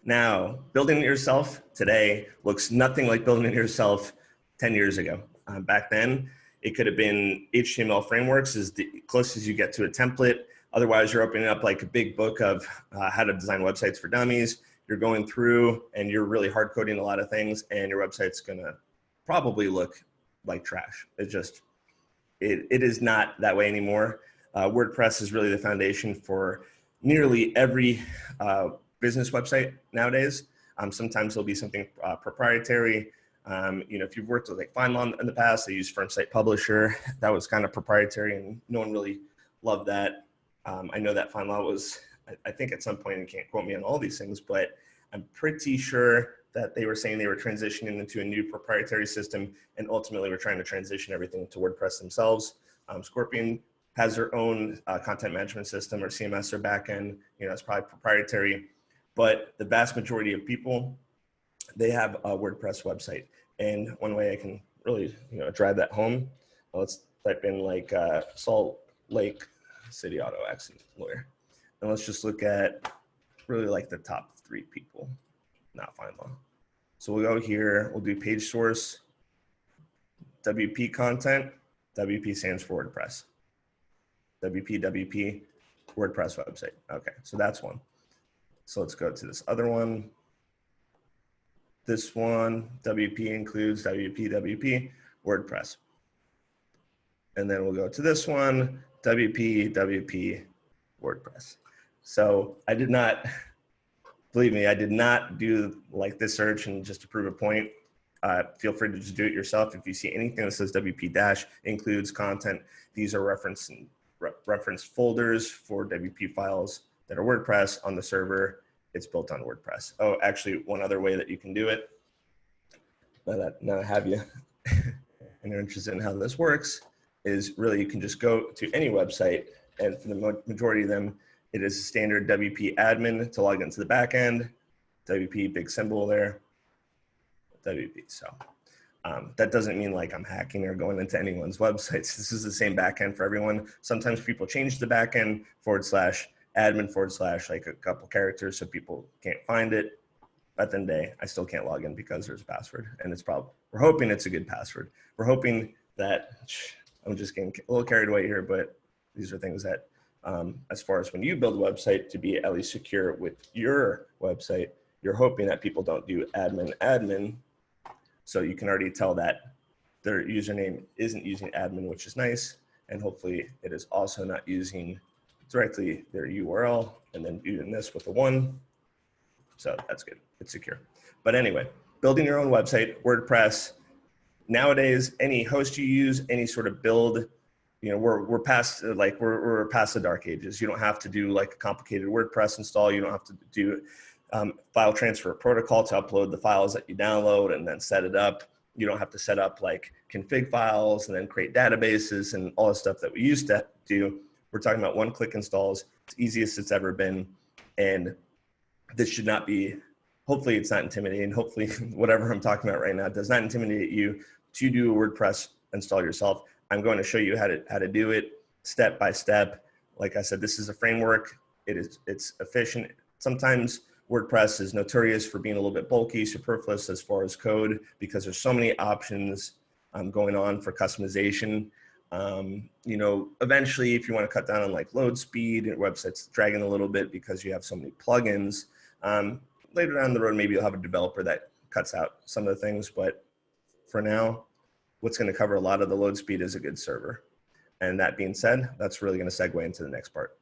Now, building it yourself today looks nothing like building it yourself 10 years ago. Back then, it could have been HTML frameworks is the closest you get to a template. Otherwise, you're opening up like a big book of how to design websites for dummies. You're going through and you're really hard coding a lot of things, and your website's gonna probably look like trash. It is not that way anymore. WordPress is really the foundation for nearly every business website nowadays. Sometimes there'll be something proprietary. If you've worked with like FineLaw in the past, they use Firm Site Publisher. That was kind of proprietary, and no one really loved that. I know that FineLaw was, I think at some point, and can't quote me on all these things, but I'm pretty sure that they were saying they were transitioning into a new proprietary system, and ultimately we're trying to transition everything to WordPress themselves. Scorpion has their own content management system or CMS or backend. It's probably proprietary, but the vast majority of people, they have a WordPress website. And one way I can really drive that home, let's type in like Salt Lake City Auto Accident Lawyer. And let's just look at really like the top 3 people, not FineLaw. So we'll go here, we'll do page source, WP content, WP stands for WordPress. WP, WordPress website. Okay, so that's one. So let's go to this other one. This one, WP includes WP, WordPress. And then we'll go to this one, WP, WordPress. So I did not, believe me, I did not do like this search and just to prove a point. Feel free to just do it yourself. If you see anything that says WP dash includes content, these are reference folders for WP files that are WordPress on the server. It's built on WordPress. Oh, actually, one other way that you can do it, now I have you and you're interested in how this works, is really you can just go to any website, and for the majority of them, it is standard WP admin to log into the back end, WP big symbol there, WP. So that doesn't mean like I'm hacking or going into anyone's websites. This is the same backend for everyone. Sometimes people change the backend /admin/ like a couple characters so people can't find it. At the end of the day, I still can't log in because there's a password, and we're hoping it's a good password. We're hoping that, I'm just getting a little carried away here, but these are things that, as far as when you build a website to be at least secure with your website, you're hoping that people don't do admin. So you can already tell that their username isn't using admin, which is nice. And hopefully it is also not using directly their URL and then doing this with a 1. So that's good, it's secure. But anyway, building your own website, WordPress. Nowadays, any host you use, any sort of build, we're past we're past the dark ages. You don't have to do like a complicated WordPress install. You don't have to do file transfer protocol to upload the files that you download and then set it up. You don't have to set up like config files and then create databases and all the stuff that we used to do. We're talking about one-click installs. It's the easiest it's ever been. And this should not be, hopefully it's not intimidating. Hopefully whatever I'm talking about right now does not intimidate you to do a WordPress install yourself. I'm going to show you how to do it step by step. Like I said, this is a framework. It's efficient. Sometimes WordPress is notorious for being a little bit bulky, superfluous as far as code, because there's so many options going on for customization. Eventually, if you want to cut down on like load speed, your website's dragging a little bit because you have so many plugins. Later down the road, maybe you'll have a developer that cuts out some of the things, but for now, what's going to cover a lot of the load speed is a good server. And that being said, that's really going to segue into the next part.